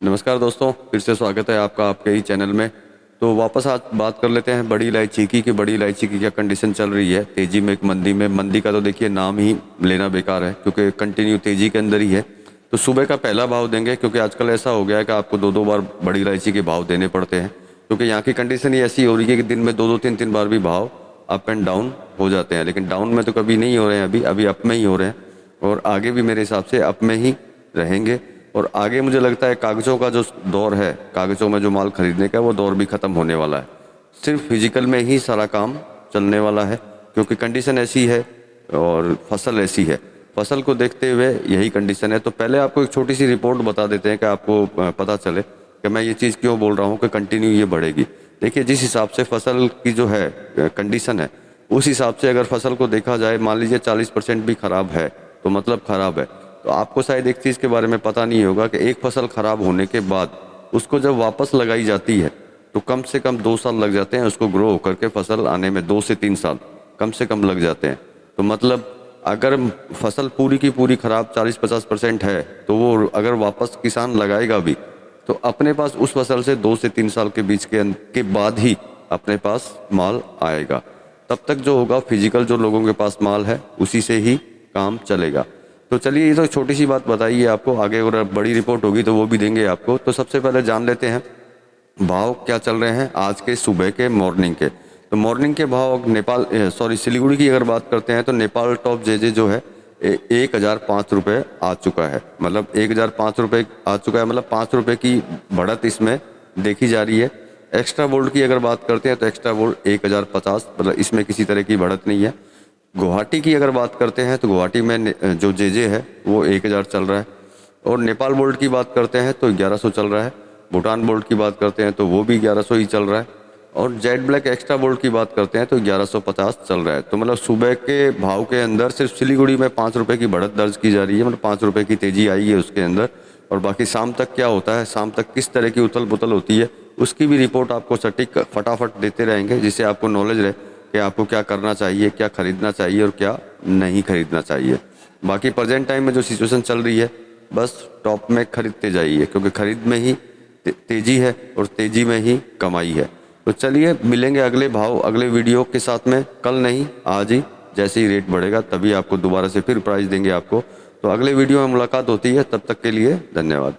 नमस्कार दोस्तों, फिर से स्वागत है आपका आपके ही चैनल में। तो वापस आज बात कर लेते हैं बड़ी इलायची की कि बड़ी इलायची की क्या कंडीशन चल रही है तेज़ी में, एक मंदी में। मंदी का तो देखिए नाम ही लेना बेकार है क्योंकि कंटिन्यू तेज़ी के अंदर ही है। तो सुबह का पहला भाव देंगे क्योंकि आजकल ऐसा हो गया है कि आपको दो दो बार बड़ी इलायची के भाव देने पड़ते हैं क्योंकि यहाँ की कंडीशन ही ऐसी हो रही है कि दिन में दो दो तीन तीन बार भी भाव अप एंड डाउन हो जाते हैं। लेकिन डाउन में तो कभी नहीं हो रहे हैं, अभी अभी अप में ही हो रहे हैं और आगे भी मेरे हिसाब से अप में ही रहेंगे। और आगे मुझे लगता है कागज़ों का जो दौर है, कागज़ों में जो माल खरीदने का, वो दौर भी ख़त्म होने वाला है। सिर्फ फिजिकल में ही सारा काम चलने वाला है क्योंकि कंडीशन ऐसी है और फसल ऐसी है। फसल को देखते हुए यही कंडीशन है। तो पहले आपको एक छोटी सी रिपोर्ट बता देते हैं कि आपको पता चले कि मैं ये चीज़ क्यों बोल रहा हूँ कि कंटिन्यू ये बढ़ेगी। देखिए, जिस हिसाब से फसल की जो है कंडीशन है, उस हिसाब से अगर फसल को देखा जाए, मान लीजिए 40% भी ख़राब है तो मतलब ख़राब है। तो आपको शायद एक चीज़ के बारे में पता नहीं होगा कि एक फसल खराब होने के बाद उसको जब वापस लगाई जाती है तो कम से कम 2 साल लग जाते हैं उसको ग्रो होकर के फसल आने में। 2 से 3 साल कम से कम लग जाते हैं। तो मतलब अगर फसल पूरी की पूरी खराब 40-50% है तो वो अगर वापस किसान लगाएगा भी तो अपने पास उस फसल से 2 से 3 साल के बीच के बाद ही अपने पास माल आएगा। तब तक जो होगा फिजिकल जो लोगों के पास माल है उसी से ही काम चलेगा। तो चलिए, ये तो छोटी सी बात बताइए आपको, आगे अगर बड़ी रिपोर्ट होगी तो वो भी देंगे आपको। तो सबसे पहले जान लेते हैं भाव क्या चल रहे हैं आज के सुबह के मॉर्निंग के। तो मॉर्निंग के भाव नेपाल सिलीगुड़ी की अगर बात करते हैं तो नेपाल टॉप जे जो है 1005 रुपये आ चुका है। मतलब 1005 रुपये आ चुका है, मतलब 5 रुपये की बढ़त इसमें देखी जा रही है। एक्स्ट्रा बोल्ट की अगर बात करते हैं तो एक्स्ट्रा बोल्ट 1050, मतलब इसमें किसी तरह की बढ़त नहीं है। गुवाहाटी की अगर बात करते हैं तो गुवाहाटी में जो जे है वो 1000 चल रहा है। और नेपाल बोल्ट की बात करते हैं तो 1100 चल रहा है। भूटान बोल्ट की बात करते हैं तो वो भी 1100 ही चल रहा है। और जेड ब्लैक एक्स्ट्रा बोल्ट की बात करते हैं तो 1150 चल रहा है। तो मतलब सुबह के भाव के अंदर सिर्फ सिलीगुड़ी में 5 रुपये की बढ़त दर्ज की जा रही है, मतलब 5 रुपये की तेज़ी आई है उसके अंदर। और बाकी शाम तक क्या होता है, शाम तक किस तरह की उथल पुथल होती है, उसकी भी रिपोर्ट आपको सटीक फटाफट देते रहेंगे, जिससे आपको नॉलेज रहे कि आपको क्या करना चाहिए, क्या खरीदना चाहिए और क्या नहीं खरीदना चाहिए। बाकी प्रेजेंट टाइम में जो सिचुएशन चल रही है, बस टॉप में खरीदते जाइए क्योंकि खरीद में ही तेज़ी है और तेज़ी में ही कमाई है। तो चलिए, मिलेंगे अगले भाव अगले वीडियो के साथ में, कल नहीं आज ही। जैसे ही रेट बढ़ेगा तभी आपको दोबारा से फिर प्राइस देंगे आपको। तो अगले वीडियो में मुलाकात होती है, तब तक के लिए धन्यवाद।